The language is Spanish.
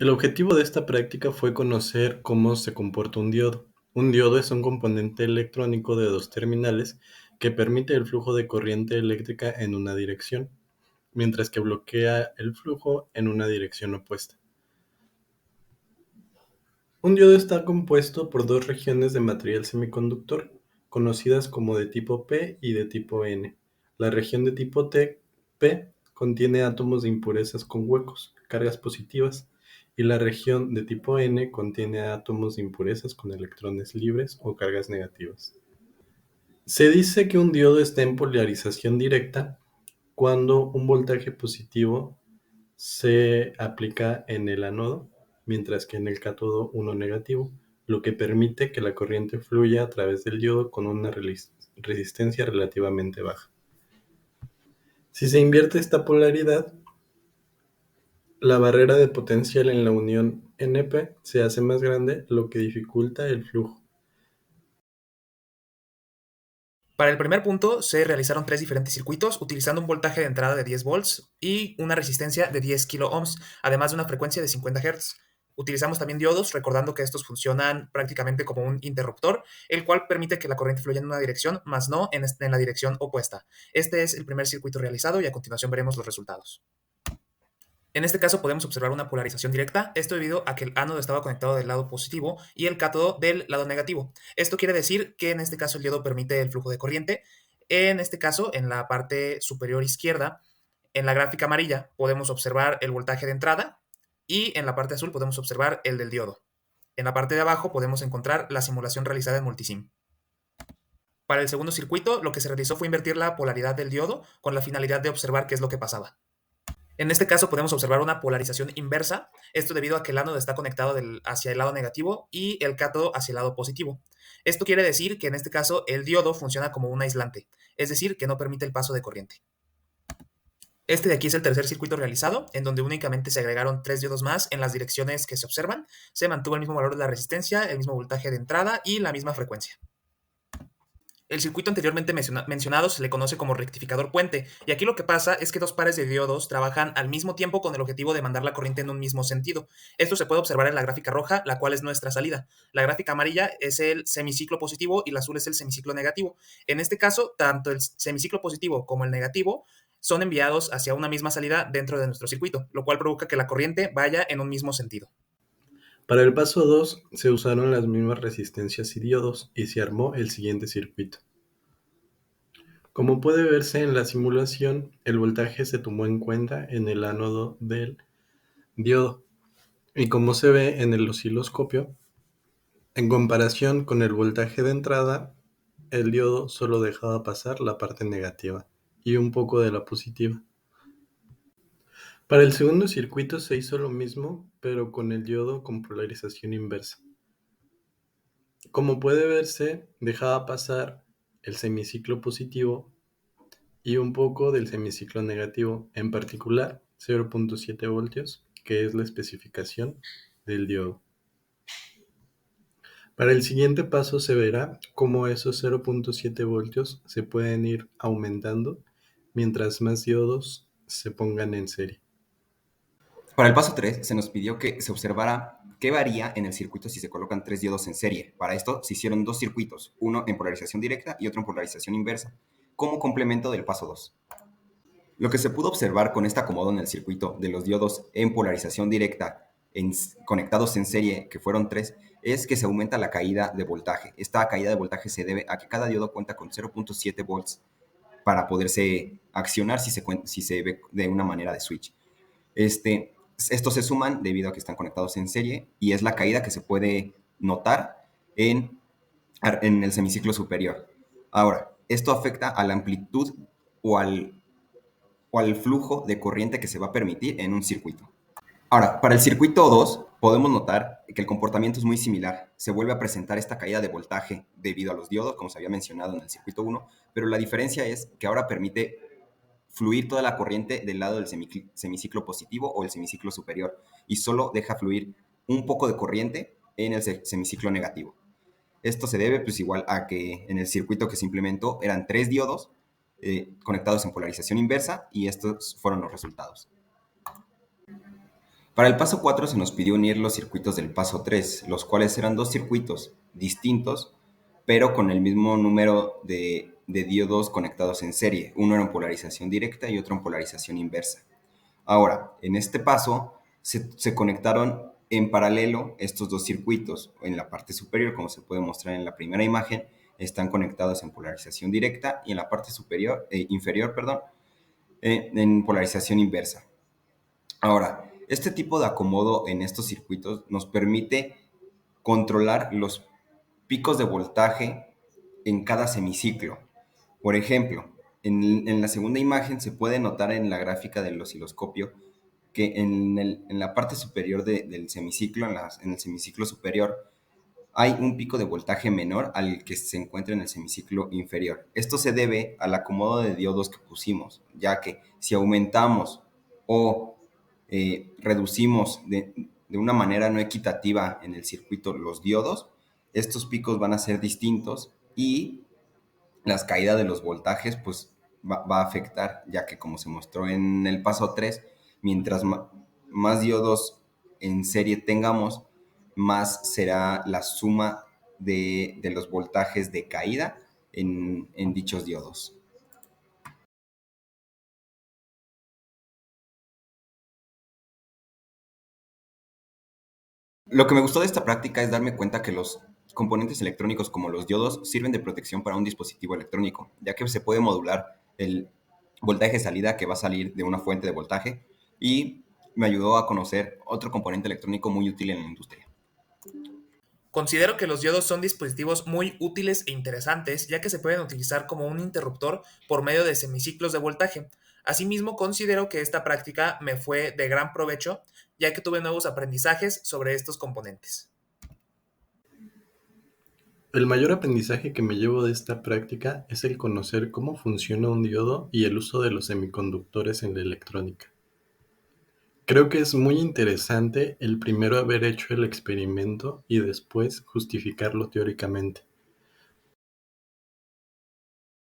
El objetivo de esta práctica fue conocer cómo se comporta un diodo. Un diodo es un componente electrónico de dos terminales que permite el flujo de corriente eléctrica en una dirección, mientras que bloquea el flujo en una dirección opuesta. Un diodo está compuesto por dos regiones de material semiconductor, conocidas como de tipo P y de tipo N. La región de tipo P contiene átomos de impurezas con huecos, cargas positivas, y la región de tipo N contiene átomos de impurezas con electrones libres o cargas negativas. Se dice que un diodo está en polarización directa cuando un voltaje positivo se aplica en el ánodo, mientras que en el cátodo uno negativo, lo que permite que la corriente fluya a través del diodo con una resistencia relativamente baja. Si se invierte esta polaridad, la barrera de potencial en la unión NP se hace más grande, lo que dificulta el flujo. Para el primer punto se realizaron tres diferentes circuitos utilizando un voltaje de entrada de 10 volts y una resistencia de 10 kilo ohms, además de una frecuencia de 50 Hz. Utilizamos también diodos, recordando que estos funcionan prácticamente como un interruptor, el cual permite que la corriente fluya en una dirección, más no en la dirección opuesta. Este es el primer circuito realizado y a continuación veremos los resultados. En este caso podemos observar una polarización directa, esto debido a que el ánodo estaba conectado del lado positivo y el cátodo del lado negativo. Esto quiere decir que en este caso el diodo permite el flujo de corriente. En este caso, en la parte superior izquierda, en la gráfica amarilla, podemos observar el voltaje de entrada y en la parte azul podemos observar el del diodo. En la parte de abajo podemos encontrar la simulación realizada en Multisim. Para el segundo circuito, lo que se realizó fue invertir la polaridad del diodo con la finalidad de observar qué es lo que pasaba. En este caso podemos observar una polarización inversa, esto debido a que el ánodo está conectado hacia el lado negativo y el cátodo hacia el lado positivo. Esto quiere decir que en este caso el diodo funciona como un aislante, es decir, que no permite el paso de corriente. Este de aquí es el tercer circuito realizado, en donde únicamente se agregaron tres diodos más en las direcciones que se observan. Se mantuvo el mismo valor de la resistencia, el mismo voltaje de entrada y la misma frecuencia. El circuito anteriormente mencionado se le conoce como rectificador puente, y aquí lo que pasa es que dos pares de diodos trabajan al mismo tiempo con el objetivo de mandar la corriente en un mismo sentido. Esto se puede observar en la gráfica roja, la cual es nuestra salida. La gráfica amarilla es el semiciclo positivo y la azul es el semiciclo negativo. En este caso, tanto el semiciclo positivo como el negativo son enviados hacia una misma salida dentro de nuestro circuito, lo cual provoca que la corriente vaya en un mismo sentido. Para el paso 2 se usaron las mismas resistencias y diodos y se armó el siguiente circuito. Como puede verse en la simulación, el voltaje se tomó en cuenta en el ánodo del diodo, y como se ve en el osciloscopio, en comparación con el voltaje de entrada, el diodo solo dejaba pasar la parte negativa y un poco de la positiva. Para el segundo circuito se hizo lo mismo, pero con el diodo con polarización inversa. Como puede verse, dejaba pasar el semiciclo positivo y un poco del semiciclo negativo, en particular 0.7 voltios, que es la especificación del diodo. Para el siguiente paso se verá cómo esos 0.7 voltios se pueden ir aumentando mientras más diodos se pongan en serie. Para el paso 3 se nos pidió que se observara qué varía en el circuito si se colocan tres diodos en serie. Para esto se hicieron dos circuitos, uno en polarización directa y otro en polarización inversa, como complemento del paso 2. Lo que se pudo observar con este acomodo en el circuito de los diodos en polarización directa conectados en serie, que fueron tres, es que se aumenta la caída de voltaje. Esta caída de voltaje se debe a que cada diodo cuenta con 0.7 volts para poderse accionar si se ve de una manera de switch. Estos se suman debido a que están conectados en serie y es la caída que se puede notar en el semiciclo superior. Ahora, esto afecta a la amplitud o al flujo de corriente que se va a permitir en un circuito. Ahora, para el circuito 2 podemos notar que el comportamiento es muy similar. Se vuelve a presentar esta caída de voltaje debido a los diodos, como se había mencionado en el circuito 1, pero la diferencia es que ahora permite fluir toda la corriente del lado del semiciclo positivo o el semiciclo superior y solo deja fluir un poco de corriente en el semiciclo negativo. Esto se debe pues igual a que en el circuito que se implementó eran tres diodos conectados en polarización inversa y estos fueron los resultados. Para el paso 4 se nos pidió unir los circuitos del paso 3, los cuales eran dos circuitos distintos, pero con el mismo número de diodos conectados en serie. Uno era en polarización directa y otro en polarización inversa. Ahora, en este paso se conectaron en paralelo estos dos circuitos. En la parte superior, como se puede mostrar en la primera imagen, están conectados en polarización directa y en la parte inferior, en polarización inversa. Ahora, este tipo de acomodo en estos circuitos nos permite controlar los picos de voltaje en cada semiciclo. Por ejemplo, en la segunda imagen se puede notar en la gráfica del osciloscopio que en la parte superior del semiciclo, en el semiciclo superior, hay un pico de voltaje menor al que se encuentra en el semiciclo inferior. Esto se debe al acomodo de diodos que pusimos, ya que si aumentamos o reducimos de una manera no equitativa en el circuito los diodos, estos picos van a ser distintos y las caídas de los voltajes pues va a afectar, ya que como se mostró en el paso 3, mientras más diodos en serie tengamos, más será la suma de los voltajes de caída en dichos diodos. Lo que me gustó de esta práctica es darme cuenta que los componentes electrónicos como los diodos sirven de protección para un dispositivo electrónico, ya que se puede modular el voltaje de salida que va a salir de una fuente de voltaje y me ayudó a conocer otro componente electrónico muy útil en la industria. Considero que los diodos son dispositivos muy útiles e interesantes, ya que se pueden utilizar como un interruptor por medio de semiciclos de voltaje. Asimismo, considero que esta práctica me fue de gran provecho, ya que tuve nuevos aprendizajes sobre estos componentes. El mayor aprendizaje que me llevo de esta práctica es el conocer cómo funciona un diodo y el uso de los semiconductores en la electrónica. Creo que es muy interesante el primero haber hecho el experimento y después justificarlo teóricamente.